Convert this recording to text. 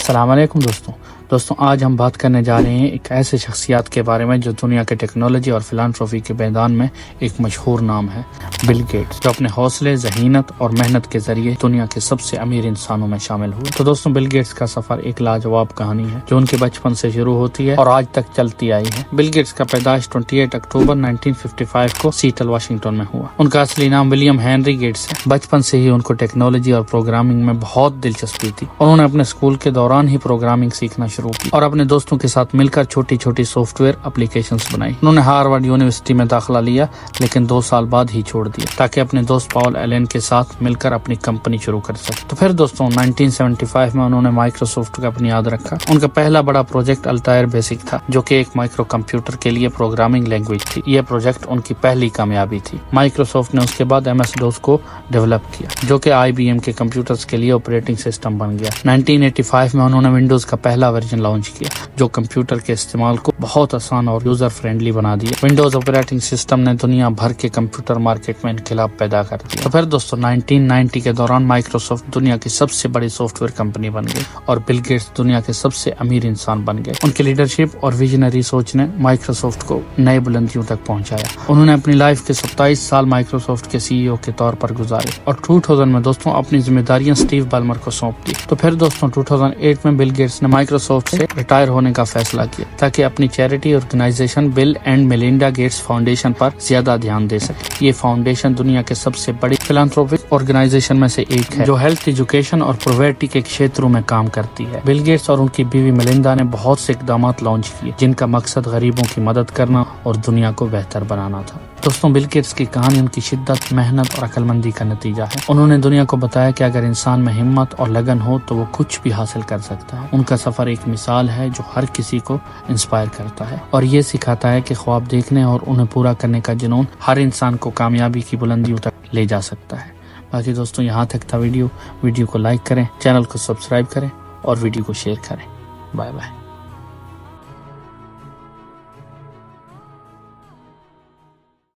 السلام علیکم دوستوں آج ہم بات کرنے جا رہے ہیں ایک ایسے شخصیات کے بارے میں جو دنیا کے ٹیکنالوجی اور فلانتھروپی کے میدان میں ایک مشہور نام ہے، بل گیٹس، جو اپنے حوصلے، ذہینت اور محنت کے ذریعے دنیا کے سب سے امیر انسانوں میں شامل ہوئے۔ تو دوستوں، بل گیٹس کا سفر ایک لاجواب کہانی ہے جو ان کے بچپن سے شروع ہوتی ہے اور آج تک چلتی آئی ہے۔ بل گیٹس کا پیدائش 28 اکتوبر 1955 کو سیٹل واشنگٹن میں ہوا۔ ان کا اصلی نام ولیم ہینری گیٹس ہے۔ بچپن سے ہی ان کو ٹیکنالوجی اور پروگرامنگ میں بہت دلچسپی تھی۔ انہوں نے اپنے اسکول کے دوران ہی پروگرامنگ سیکھنا شروع کی اور اپنے دوستوں کے ساتھ مل کر چھوٹی چھوٹی سافٹ ویئر اپلیکیشنز بنائی۔ انہوں نے ہارورڈ یونیورسٹی میں داخلہ لیا لیکن 2 سال بعد ہی چھوڑ دیا تاکہ اپنے دوست پاول ایلن کے ساتھ مل کر اپنی کمپنی شروع کر سکے۔ تو پھر دوستوں 1975 میں انہوں نے مائکروسافٹ کا بنیاد رکھا۔ ان کا پہلا بڑا پروجیکٹ الٹائر بیسک تھا جو کہ ایک مائکرو کمپیوٹر کے لیے پروگرامنگ لینگویج تھی۔ یہ پروجیکٹ ان کی پہلی کامیابی تھی۔ مائکروسافٹ نے اس کے بعد MS-DOS کو ڈیولپ کیا جو کہ IBM کے کمپیوٹرز کے لیے آپریٹنگ سسٹم بن گیا۔ 1985 میں انہوں نے ونڈوز کا پہلا ورژن لانچ کیا جو کمپیوٹر کے استعمال کو بہت آسان اور یوزر فرینڈلی بنا دیا۔ ونڈوز آپریٹنگ سسٹم نے دنیا بھر کے کمپیوٹر مارکیٹ میں انقلاب پیدا کر دیا۔ تو پھر دوستوں 1990 کے دوران مائکروسافٹ دنیا کی سب سے بڑی سافٹ ویئر کمپنی بن گئی اور بل گیٹس دنیا کے سب سے امیر انسان بن گئے۔ ان کی لیڈرشپ اور ویژنری سوچ نے مائکروسافٹ کو نئے بلندیوں تک پہنچایا۔ انہوں نے اپنی لائف کے 27 سال مائکروسافٹ کے CEO کے طور پر گزارے اور 2000 میں دوستوں اپنی ذمہ داریاں اسٹیو بالمر کو سونپ دی۔ تو پھر دوستوں 2008 میں بل گیٹس نے مائکروسافٹ سے ریٹائر ہونے کا فیصلہ کیا تاکہ اپنی charity organization Bill and Melinda Gates foundation پر زیادہ دھیان دے سکے۔ یہ فاؤنڈیشن دنیا کے سب سے بڑی فلانتھروپک آرگنائزیشن میں سے ایک ہے جو ہیلتھ، ایجوکیشن اور پروورٹی کے چھیتروں میں کام کرتی ہے۔ بل گیٹس اور ان کی بیوی میلنڈا نے بہت سے اقدامات لانچ کیے جن کا مقصد غریبوں کی مدد کرنا اور دنیا کو بہتر بنانا تھا۔ دوستوں بل گیٹس کی کہانی ان کی شدت، محنت اور عقل مندی کا نتیجہ ہے۔ انہوں نے دنیا کو بتایا کہ اگر انسان میں ہمت اور لگن ہو تو وہ کچھ بھی حاصل کر سکتا ہے۔ ان کا سفر ایک مثال ہے جو ہر کسی کو انسپائر کرتا ہے اور یہ سکھاتا ہے کہ خواب دیکھنے اور انہیں پورا کرنے کا جنون ہر انسان کو کامیابی کی بلندیوں تک لے جا سکتا ہے۔ باقی دوستوں یہاں تک تھا ویڈیو کو لائک کریں، چینل کو سبسکرائب کریں اور ویڈیو کو شیئر کریں۔ Bye bye.